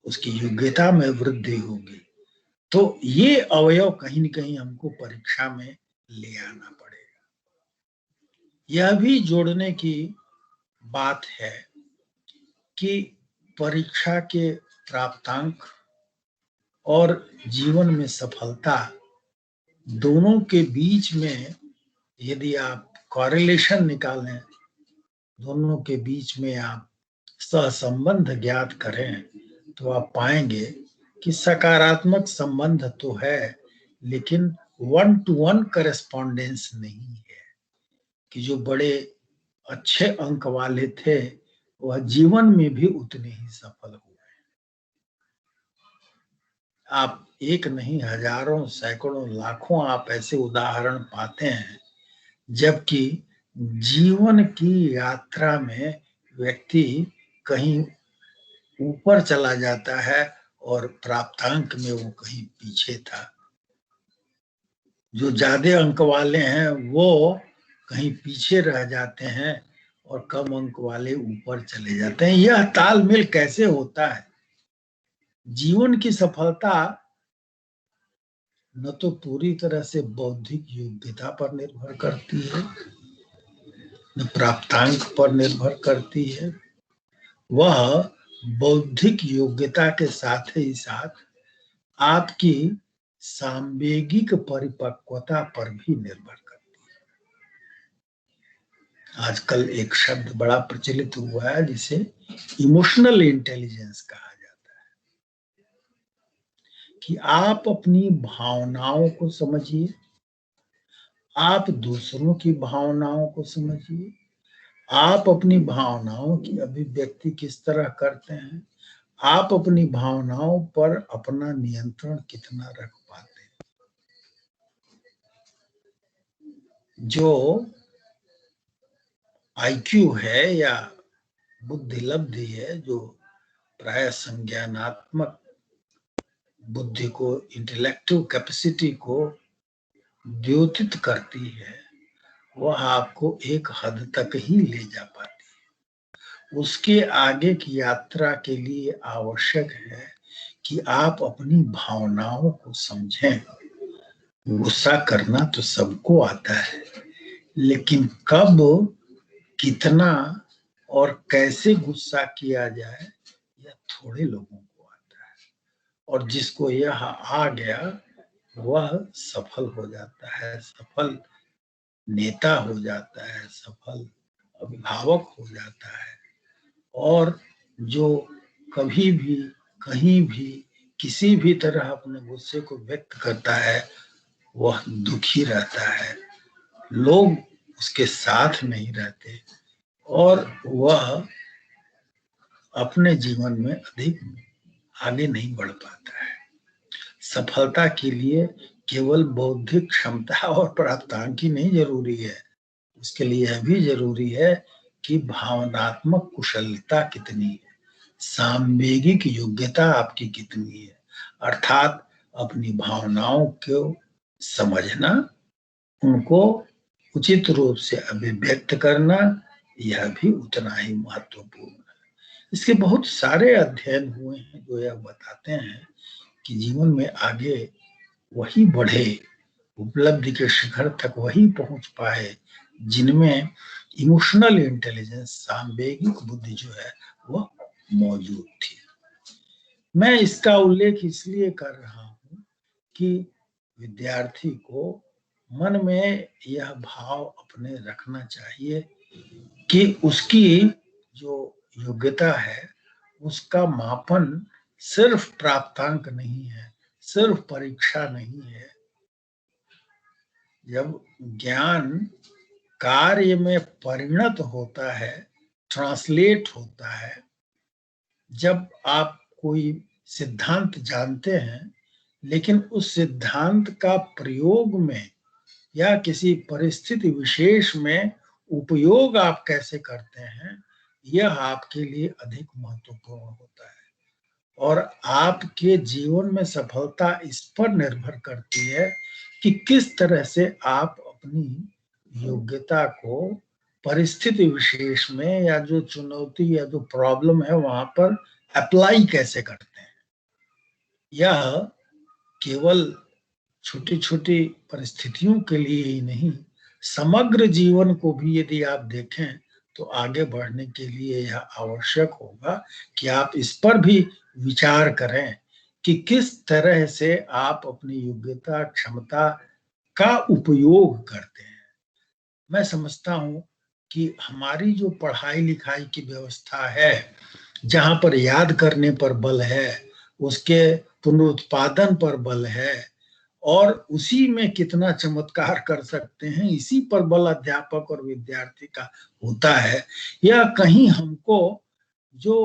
Speaker 5: उसकी योग्यता में वृद्धि होगी। तो ये अवयव कहीं न कहीं हमको परीक्षा में ले आना पड़ेगा। यह भी जोड़ने की बात है कि परीक्षा के प्राप्तांक और जीवन में सफलता दोनों के बीच में यदि आप कॉरिलेशन निकालें, दोनों के बीच में आप सहसंबंध ज्ञात करें, तो आप पाएंगे कि सकारात्मक संबंध तो है, लेकिन 1-to-1 करेस्पॉन्डेंस नहीं है कि जो बड़े अच्छे अंक वाले थे वह जीवन में भी उतने ही सफल हुए। आप एक नहीं, हजारों, सैकड़ों, लाखों आप ऐसे उदाहरण पाते हैं, जबकि जीवन की यात्रा में व्यक्ति कहीं ऊपर चला जाता है और प्राप्तांक में वो कहीं पीछे था। जो ज्यादा अंक वाले हैं वो कहीं पीछे रह जाते हैं और कम अंक वाले ऊपर चले जाते हैं। यह तालमेल कैसे होता है? जीवन की सफलता न तो पूरी तरह से बौद्धिक योग्यता पर निर्भर करती है, न प्राप्तांक पर निर्भर करती है, वह बौद्धिक योग्यता के साथ ही साथ आपकी सांवेगिक परिपक्वता पर भी निर्भर करती है। आजकल एक शब्द बड़ा प्रचलित हुआ है जिसे इमोशनल इंटेलिजेंस कहा जाता है, कि आप अपनी भावनाओं को समझिए, आप दूसरों की भावनाओं को समझिए, आप अपनी भावनाओं की अभिव्यक्ति किस तरह करते हैं, आप अपनी भावनाओं पर अपना नियंत्रण कितना रख पाते हैं। जो आईक्यू है या बुद्धि लब्धि है, जो प्राय संज्ञानात्मक बुद्धि को, इंटेलेक्टिव कैपेसिटी को द्योतित करती है, वह आपको एक हद तक ही ले जा पाती है। उसके आगे की यात्रा के लिए आवश्यक है कि आप अपनी भावनाओं को समझें। गुस्सा करना तो सबको आता है, लेकिन कब, कितना और कैसे गुस्सा किया जाए यह थोड़े लोगों को आता है, और जिसको यह आ गया वह सफल हो जाता है, सफल नेता हो जाता है, सफल अभिभावक हो जाता है। और जो कभी भी कहीं भी किसी भी तरह अपने गुस्से को व्यक्त करता है वह दुखी रहता है, लोग उसके साथ नहीं रहते और वह अपने जीवन में अधिक आगे नहीं बढ़ पाता है। सफलता के लिए केवल बौद्धिक क्षमता और प्राप्तांक ही नहीं जरूरी है, उसके लिए यह भी जरूरी है कि भावनात्मक कुशलता कितनी है, सांवेगिक योग्यता आपकी कितनी है, अर्थात अपनी भावनाओं को समझना, उनको उचित रूप से अभिव्यक्त करना, यह भी उतना ही महत्वपूर्ण है। इसके बहुत सारे अध्ययन हुए हैं जो यह बताते हैं कि जीवन में आगे वही बढ़े, उपलब्धि के शिखर तक वही पहुंच पाए जिनमें इमोशनल इंटेलिजेंस, सांवेगिक बुद्धि जो है वह मौजूद थी। मैं इसका उल्लेख इसलिए कर रहा हूं कि विद्यार्थी को मन में यह भाव अपने रखना चाहिए कि उसकी जो योग्यता है उसका मापन सिर्फ प्राप्तांक नहीं है, सिर्फ परीक्षा नहीं है। जब ज्ञान कार्य में परिणत होता है, ट्रांसलेट होता है, जब आप कोई सिद्धांत जानते हैं लेकिन उस सिद्धांत का प्रयोग में या किसी परिस्थिति विशेष में उपयोग आप कैसे करते हैं, यह आपके लिए अधिक महत्वपूर्ण होता है। और आपके जीवन में सफलता इस पर निर्भर करती है कि किस तरह से आप अपनी योग्यता को परिस्थिति विशेष में या जो चुनौती या जो प्रॉब्लम है वहां पर अप्लाई कैसे करते हैं। यह केवल छोटी छोटी परिस्थितियों के लिए ही नहीं, समग्र जीवन को भी यदि आप देखें तो आगे बढ़ने के लिए यह आवश्यक होगा कि आप इस पर भी विचार करें कि किस तरह से आप अपनी योग्यता, क्षमता का उपयोग करते हैं। मैं समझता हूं कि हमारी जो पढ़ाई लिखाई की व्यवस्था है, जहां पर याद करने पर बल है, उसके पुनरुत्पादन पर बल है और उसी में कितना चमत्कार कर सकते हैं, इसी पर बल अध्यापक और विद्यार्थी का होता है। यह कहीं हमको जो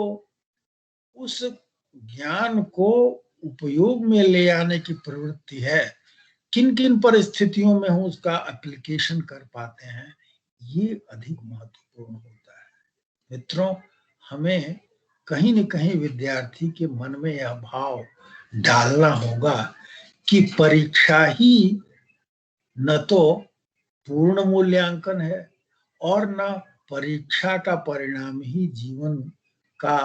Speaker 5: उस ज्ञान को उपयोग में ले आने की प्रवृत्ति है, किन किन परिस्थितियों में हम उसका एप्लीकेशन कर पाते हैं, ये अधिक महत्वपूर्ण होता है। मित्रों, हमें कहीं न कहीं विद्यार्थी के मन में यह भाव डालना होगा कि परीक्षा ही न तो पूर्ण मूल्यांकन है और न परीक्षा का परिणाम ही जीवन का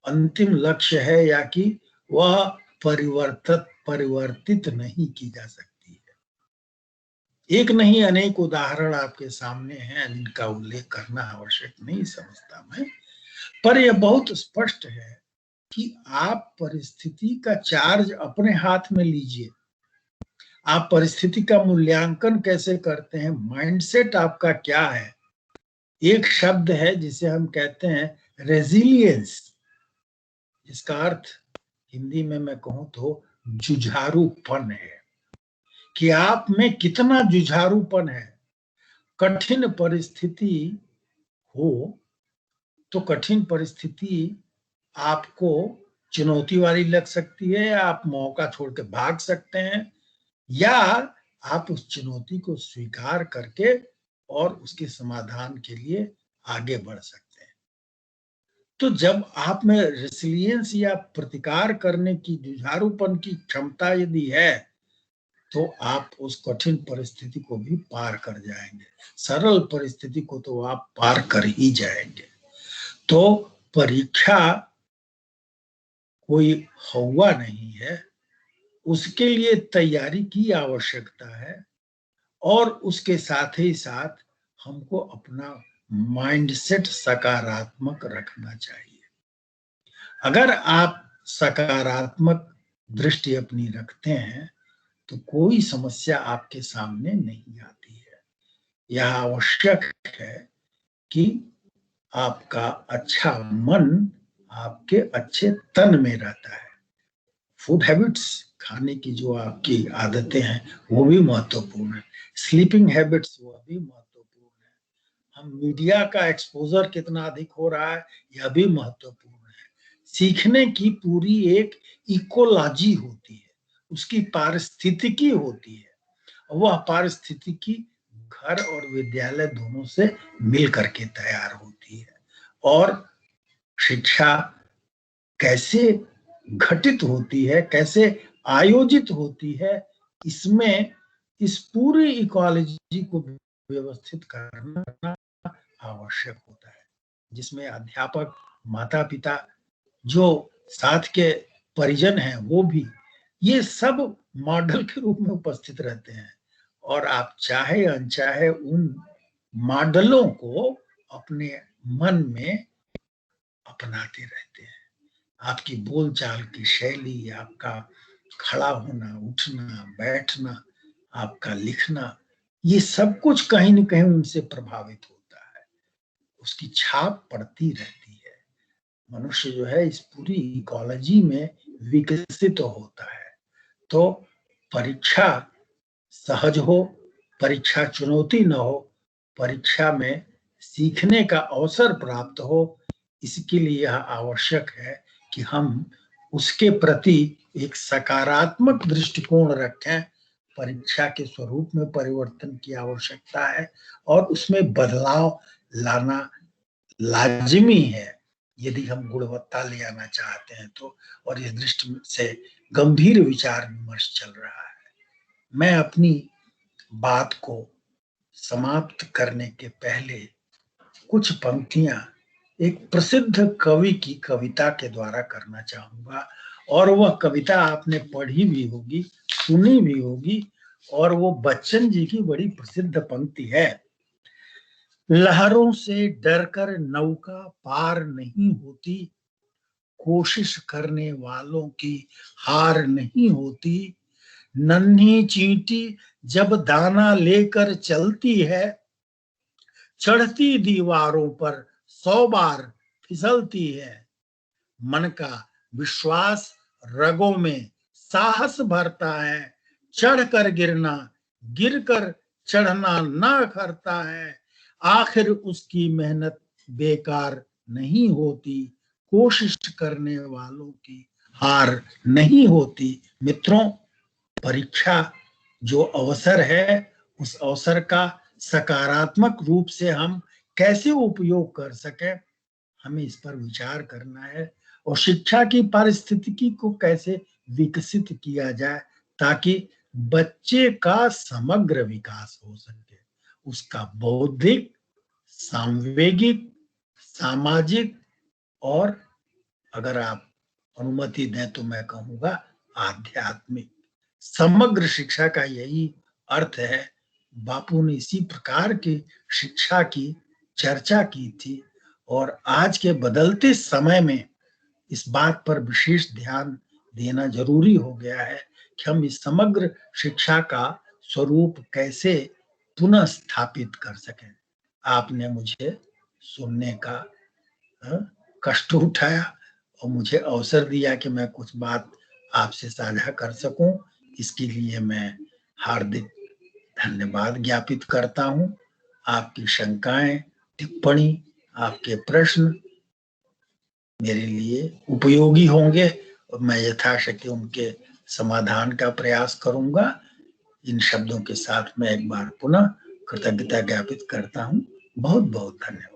Speaker 5: अंतिम लक्ष्य है, या कि वह परिवर्तित नहीं की जा सकती है। एक नहीं अनेक उदाहरण आपके सामने हैं जिनका उल्लेख करना आवश्यक नहीं समझता मैं। पर यह बहुत स्पष्ट है कि आप परिस्थिति का चार्ज अपने हाथ में लीजिए। आप परिस्थिति का मूल्यांकन कैसे करते हैं, माइंडसेट आपका क्या है। एक शब्द है जिसे हम कहते हैं रेजिलियंस, जिसका अर्थ हिंदी में मैं कहूं तो जुझारूपन है, कि आप में कितना जुझारूपन है। कठिन परिस्थिति हो तो कठिन परिस्थिति आपको चुनौती वाली लग सकती है, आप मौका छोड़ के भाग सकते हैं, या आप उस चुनौती को स्वीकार करके और उसके समाधान के लिए आगे बढ़ सकते हैं। तो जब आप में रेसिलियंस या प्रतिकार करने की, जुझारूपन की क्षमता यदि है, तो आप उस कठिन परिस्थिति को भी पार कर जाएंगे। सरल परिस्थिति को तो आप पार कर ही जाएंगे। तो परीक्षा कोई हवा नहीं है, उसके लिए तैयारी की आवश्यकता है, और उसके साथ ही साथ हमको अपना माइंडसेट सकारात्मक रखना चाहिए। अगर आप सकारात्मक दृष्टि अपनी रखते हैं तो कोई समस्या आपके सामने नहीं आती है। यह आवश्यक है कि आपका अच्छा मन आपके अच्छे तन में रहता है। फूड हैबिट्स, खाने की जो आपकी आदतें हैं वो भी महत्वपूर्ण है। स्लीपिंग हैबिट्स वो भी महत्वपूर्ण है। हम मीडिया का एक्सपोजर कितना अधिक हो रहा है यह भी महत्वपूर्ण है। सीखने की पूरी एक इकोलॉजी होती है, उसकी पारिस्थितिकी होती है, वह पारिस्थितिकी घर और विद्यालय दोनों से मिल करके तैयार होती है। और शिक्षा कैसे घटित होती है, कैसे आयोजित होती है, इसमें इस पूरी इकोलॉजी को व्यवस्थित करना आवश्यक होता है, जिसमें अध्यापक, माता पिता, जो साथ के परिजन हैं वो भी, ये सब मॉडल के रूप में उपस्थित रहते हैं। और आप चाहे अनचाहे उन मॉडलों को अपने मन में अपनाते रहते हैं। आपकी बोलचाल की शैली, आपका खड़ा होना, उठना, बैठना, आपका लिखना, ये सब कुछ कहीं न कहीं उनसे प्रभावित होता है, उसकी छाप पड़ती रहती है। मनुष्य जो है इस पूरी इकोलॉजी में विकसित होता है। तो परीक्षा सहज हो, परीक्षा चुनौती न हो, परीक्षा में सीखने का अवसर प्राप्त हो, इसके लिए यह आवश्यक है कि हम उसके प्रति एक सकारात्मक दृष्टिकोण रखें। परीक्षा के स्वरूप में परिवर्तन की आवश्यकता है और उसमें बदलाव लाना लाजिमी है यदि हम गुणवत्ता ले आना चाहते हैं तो। और इस दृष्टि से गंभीर विचार विमर्श चल रहा है। मैं अपनी बात को समाप्त करने के पहले कुछ पंक्तियां एक प्रसिद्ध कवि की कविता के द्वारा करना चाहूंगा, और वह कविता आपने पढ़ी भी होगी, सुनी भी होगी, और वो बच्चन जी की बड़ी प्रसिद्ध पंक्ति है। लहरों से डरकर नौका पार नहीं होती, कोशिश करने वालों की हार नहीं होती, नन्ही चींटी जब दाना लेकर चलती है, चढ़ती दीवारों पर 100 बार फिसलती है, मन का विश्वास रगों में साहस भरता है, चढ़कर गिरना, गिरकर चढ़ना ना करता है, आखिर उसकी मेहनत बेकार नहीं होती, कोशिश करने वालों की हार नहीं होती। मित्रों, परीक्षा जो अवसर है, उस अवसर का सकारात्मक रूप से हम कैसे उपयोग कर सके, हमें इस पर विचार करना है। और शिक्षा की पारिस्थितिकी को कैसे विकसित किया जाए ताकि बच्चे का समग्र विकास हो सके, उसका बौद्धिक, सांवेगिक, सामाजिक, और अगर आप अनुमति दें तो मैं कहूंगा आध्यात्मिक। समग्र शिक्षा का यही अर्थ है। बापू ने इसी प्रकार की शिक्षा की चर्चा की थी और आज के बदलते समय में इस बात पर विशेष ध्यान देना जरूरी हो गया है कि हम इस समग्र शिक्षा का स्वरूप कैसे पुनः स्थापित कर सकें। आपने मुझे सुनने का कष्ट उठाया और मुझे अवसर दिया कि मैं कुछ बात आपसे साझा कर सकूं, इसके लिए मैं हार्दिक धन्यवाद ज्ञापित करता हूं। आपकी शंकाएं, टिप्पणी, आपके प्रश्न मेरे लिए उपयोगी होंगे और मैं यथाशक्ति उनके समाधान का प्रयास करूंगा। इन शब्दों के साथ मैं एक बार पुनः कृतज्ञता ज्ञापित करता हूं। बहुत बहुत धन्यवाद।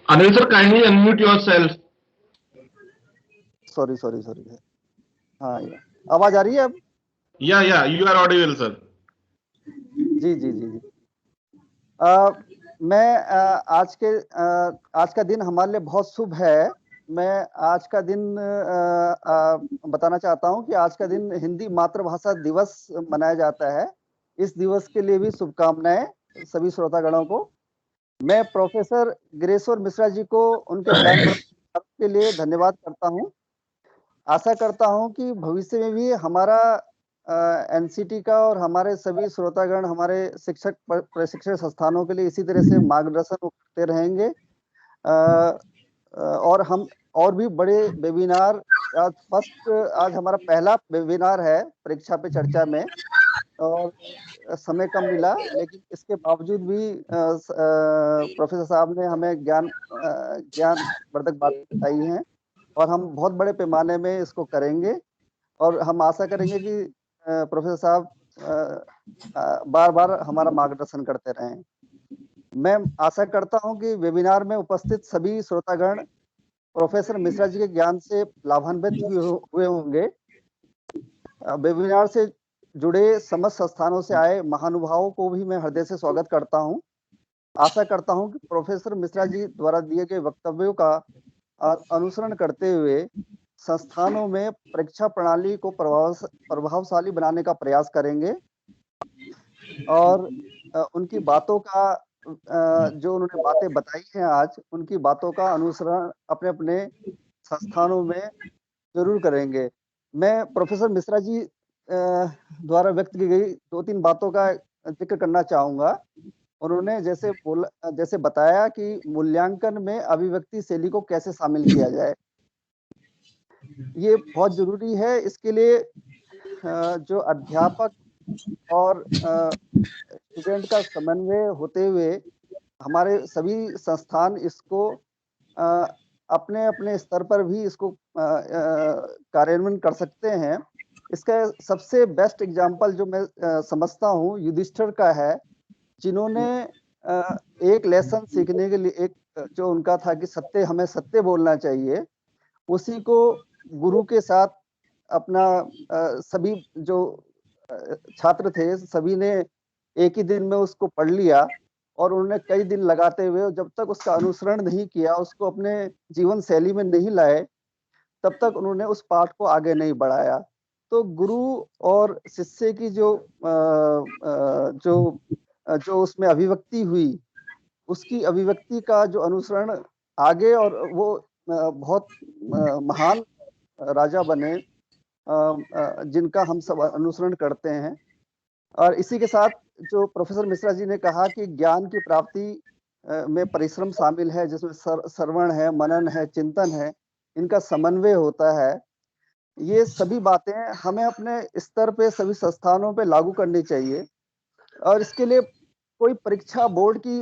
Speaker 4: Anil sir, kindly unmute yourself.
Speaker 3: Sorry. हाँ, आवाज आ रही है अब?
Speaker 4: Yeah, you are audible, sir.
Speaker 3: जी। मैं आज का दिन हमारे लिए बहुत शुभ है। मैं आज का दिन बताना चाहता हूं कि आज का दिन हिंदी मातृभाषा दिवस मनाया जाता है। इस दिवस के लिए भी शुभकामनाएं सभी श्रोतागणों को। मैं प्रोफेसर गिरीश्वर मिश्रा जी को उनके ज्ञान के लिए धन्यवाद करता हूं। आशा करता हूं कि भविष्य में भी हमारा एनसीटी का और हमारे सभी श्रोतागण हमारे शिक्षक प्रशिक्षण संस्थानों के लिए इसी तरह से मार्गदर्शन करते रहेंगे। और हम और भी बड़े वेबिनार, आज हमारा पहला वेबिनार है परीक्षा पे चर्चा में और समय कम मिला, लेकिन इसके बावजूद भी प्रोफेसर साहब ने हमें ज्ञानवर्धक बातें बताई हैं और हम बहुत बड़े पैमाने में इसको करेंगे और हम आशा करेंगे कि प्रोफेसर साहब बार बार हमारा मार्गदर्शन करते रहें। मैं आशा करता हूं कि वेबिनार में उपस्थित सभी श्रोतागण प्रोफेसर मिश्रा जी के ज्ञान से लाभान्वित हुए होंगे। वेबिनार से जुड़े समस्त संस्थानों से आए महानुभावों को भी मैं हृदय से स्वागत करता हूं। आशा करता हूं कि प्रोफेसर मिश्रा जी द्वारा दिए गए वक्तव्यों का अनुसरण करते हुए संस्थानों में परीक्षा प्रणाली को प्रभावशाली बनाने का प्रयास करेंगे और उनकी बातों का जो उन्होंने बातें बताई हैं आज, उनकी बातों का अनुसरण अपने अपने संस्थानों में जरूर करेंगे। मैं प्रोफेसर मिश्रा जी द्वारा व्यक्त की गई 2-3 बातों का जिक्र करना चाहूंगा। उन्होंने जैसे बताया कि मूल्यांकन में अभिव्यक्ति शैली को कैसे शामिल किया जाए, ये बहुत जरूरी है। इसके लिए जो अध्यापक और स्टूडेंट का समन्वय होते हुए हमारे सभी संस्थान इसको अपने अपने स्तर पर भी इसको कार्यान्वयन कर सकते हैं। इसका सबसे बेस्ट एग्जाम्पल जो मैं समझता हूँ युधिष्ठिर का है, जिन्होंने एक लेसन सीखने के लिए एक जो उनका था कि हमें सत्य बोलना चाहिए, उसी को गुरु के साथ अपना सभी जो छात्र थे सभी ने एक ही दिन में उसको पढ़ लिया और उन्होंने कई दिन लगाते हुए जब तक उसका अनुसरण नहीं किया, उसको अपने जीवन शैली में नहीं लाए, तब तक उन्होंने उस पाठ को आगे नहीं बढ़ाया। तो गुरु और शिष्य की जो उसमें अभिव्यक्ति हुई, उसकी अभिव्यक्ति का जो अनुसरण आगे और वो बहुत महान राजा बने जिनका हम सब अनुसरण करते हैं। और इसी के साथ जो प्रोफेसर मिश्रा जी ने कहा कि ज्ञान की प्राप्ति में परिश्रम शामिल है, जिसमें श्रवण है, मनन है, चिंतन है, इनका समन्वय होता है। ये सभी बातें हमें अपने स्तर पे सभी संस्थानों पे लागू करनी चाहिए और इसके लिए कोई परीक्षा बोर्ड की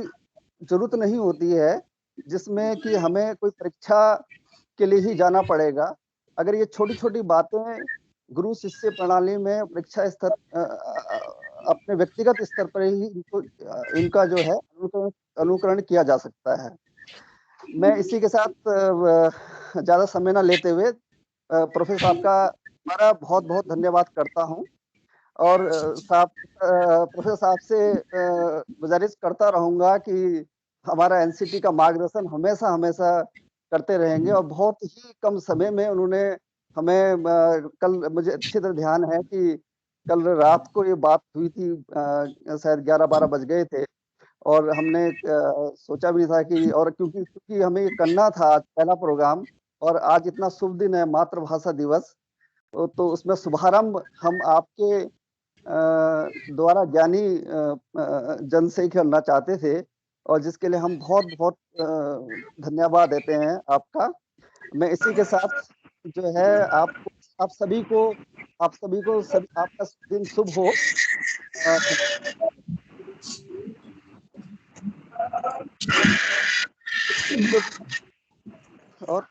Speaker 3: जरूरत नहीं होती है जिसमें कि हमें कोई परीक्षा के लिए ही जाना पड़ेगा। अगर ये छोटी-छोटी बातें गुरु शिष्य प्रणाली में परीक्षा स्तर अपने व्यक्तिगत स्तर पर ही इनका जो है अनुकरण किया जा सकता है। मैं इसी के साथ ज़्यादा समय ना लेते हुए प्रोफेसर साहब का दोबारा बहुत-बहुत धन्यवाद करता हूँ और प्रोफेसर साहब से गुज़ारिश करता रहूँगा कि हमारा एनसीटी का मार्गदर्शन हमेशा करते रहेंगे और बहुत ही कम समय में उन्होंने हमें कल मुझे अच्छी तरह ध्यान है कि कल रात को ये बात हुई थी शायद 11-12 बज गए थे और हमने सोचा भी नहीं था कि और क्योंकि हमें ये करना था आज पहला प्रोग्राम और आज इतना शुभ दिन है मातृभाषा दिवस तो उसमें शुभारंभ हम आपके द्वारा ज्ञानी जन से ही करना चाहते थे और जिसके लिए हम बहुत-बहुत धन्यवाद देते हैं आपका। मैं इसी के साथ जो है आप सभी को आपका दिन शुभ हो। और